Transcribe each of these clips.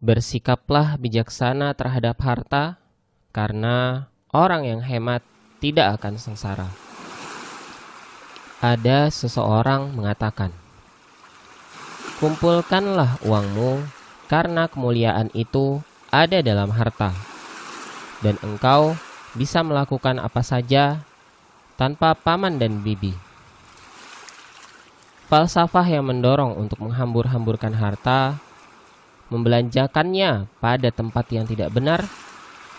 Bersikaplah bijaksana terhadap harta, karena orang yang hemat tidak akan sengsara. Ada seseorang mengatakan, kumpulkanlah uangmu, karena kemuliaan itu ada dalam harta, dan engkau bisa melakukan apa saja tanpa paman dan bibi. Falsafah yang mendorong untuk menghambur-hamburkan harta, membelanjakannya pada tempat yang tidak benar,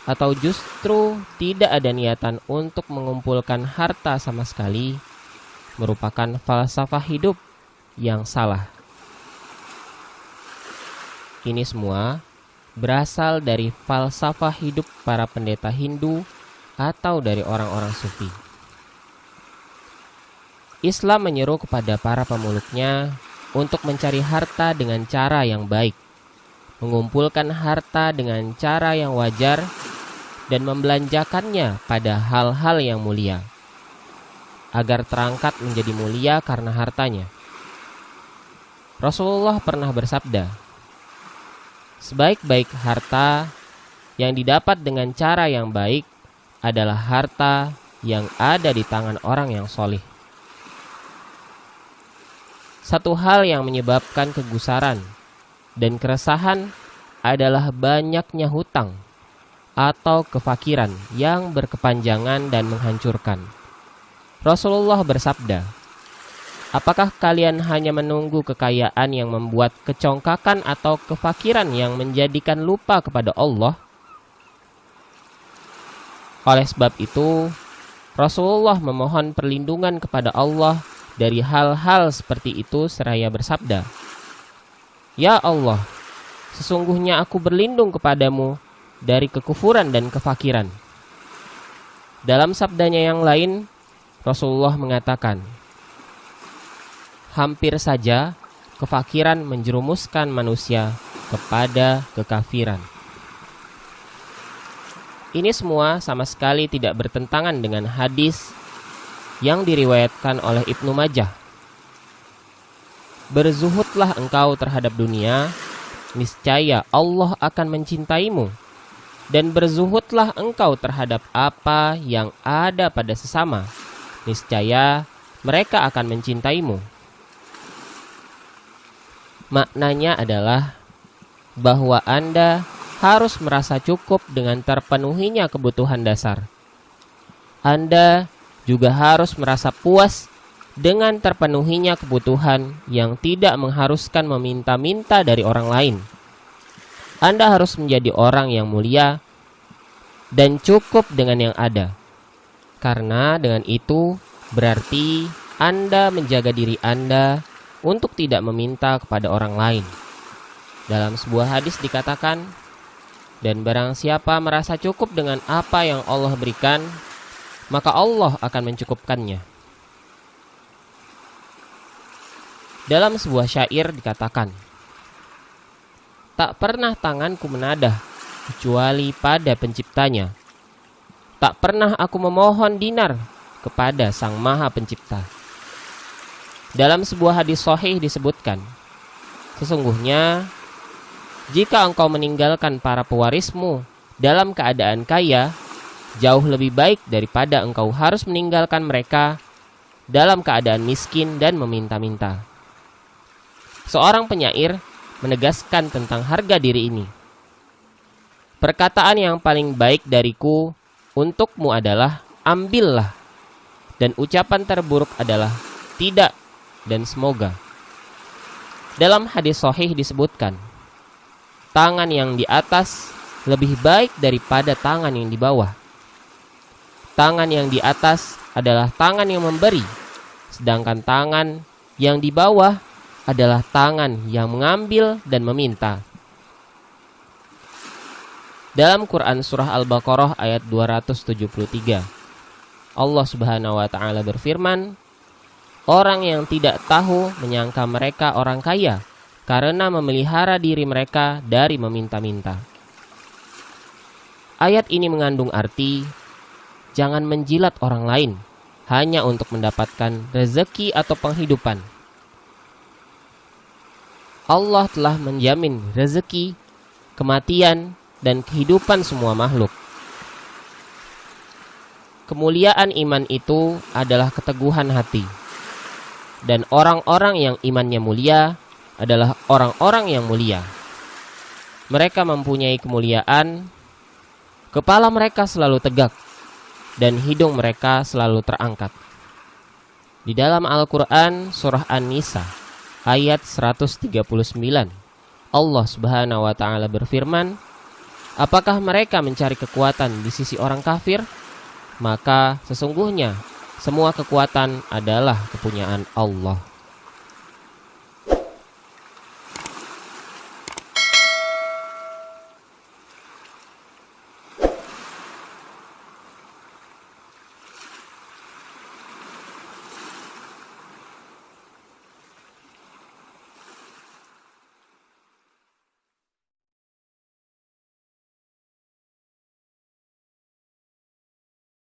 atau justru tidak ada niatan untuk mengumpulkan harta sama sekali, merupakan falsafah hidup yang salah. Ini semua berasal dari falsafah hidup para pendeta Hindu atau dari orang-orang sufi. Islam menyeru kepada para pemeluknya untuk mencari harta dengan cara yang baik, mengumpulkan harta dengan cara yang wajar, dan membelanjakannya pada hal-hal yang mulia, agar terangkat menjadi mulia karena hartanya. Rasulullah pernah bersabda, sebaik-baik harta yang didapat dengan cara yang baik adalah harta yang ada di tangan orang yang solih. Satu hal yang menyebabkan kegusaran dan keresahan adalah banyaknya hutang atau kefakiran yang berkepanjangan dan menghancurkan. Rasulullah bersabda, apakah kalian hanya menunggu kekayaan yang membuat kecongkakan atau kefakiran yang menjadikan lupa kepada Allah? Oleh sebab itu, Rasulullah memohon perlindungan kepada Allah dari hal-hal seperti itu seraya bersabda, ya Allah, sesungguhnya aku berlindung kepadamu dari kekufuran dan kefakiran. Dalam sabdanya yang lain, Rasulullah mengatakan, hampir saja kefakiran menjerumuskan manusia kepada kekafiran. Ini semua sama sekali tidak bertentangan dengan hadis yang diriwayatkan oleh Ibnu Majah. Berzuhudlah engkau terhadap dunia, niscaya Allah akan mencintaimu, dan berzuhudlah engkau terhadap apa yang ada pada sesama, niscaya mereka akan mencintaimu. Maknanya adalah bahwa Anda harus merasa cukup dengan terpenuhinya kebutuhan dasar. Anda juga harus merasa puas dengan terpenuhinya kebutuhan yang tidak mengharuskan meminta-minta dari orang lain. Anda harus menjadi orang yang mulia dan cukup dengan yang ada, karena dengan itu berarti Anda menjaga diri Anda untuk tidak meminta kepada orang lain. Dalam sebuah hadis dikatakan, dan barang siapa merasa cukup dengan apa yang Allah berikan, maka Allah akan mencukupkannya. Dalam sebuah syair dikatakan, tak pernah tanganku menadah kecuali pada penciptanya. Tak pernah aku memohon dinar kepada Sang Maha Pencipta. Dalam sebuah hadis sahih disebutkan, sesungguhnya jika engkau meninggalkan para pewarismu dalam keadaan kaya, jauh lebih baik daripada engkau harus meninggalkan mereka dalam keadaan miskin dan meminta-minta. Seorang penyair menegaskan tentang harga diri ini. Perkataan yang paling baik dariku untukmu adalah ambillah, dan ucapan terburuk adalah tidak dan semoga. Dalam hadis sahih disebutkan, tangan yang di atas lebih baik daripada tangan yang di bawah. Tangan yang di atas adalah tangan yang memberi, sedangkan tangan yang di bawah adalah tangan yang mengambil dan meminta. Dalam Quran Surah Al-Baqarah ayat 273, Allah Subhanahu wa Ta'ala berfirman, orang yang tidak tahu menyangka mereka orang kaya karena memelihara diri mereka dari meminta-minta. Ayat ini mengandung arti, jangan menjilat orang lain hanya untuk mendapatkan rezeki atau penghidupan. Allah telah menjamin rezeki kematian, dan kehidupan semua makhluk. Kemuliaan iman itu adalah keteguhan hati. Dan orang-orang yang imannya mulia adalah orang-orang yang mulia. Mereka mempunyai kemuliaan, kepala mereka selalu tegak, dan hidung mereka selalu terangkat. Di dalam Al-Quran surah An-Nisa ayat 139, Allah Subhanahu wa Ta'ala berfirman, apakah mereka mencari kekuatan di sisi orang kafir? Maka sesungguhnya semua kekuatan adalah kepunyaan Allah.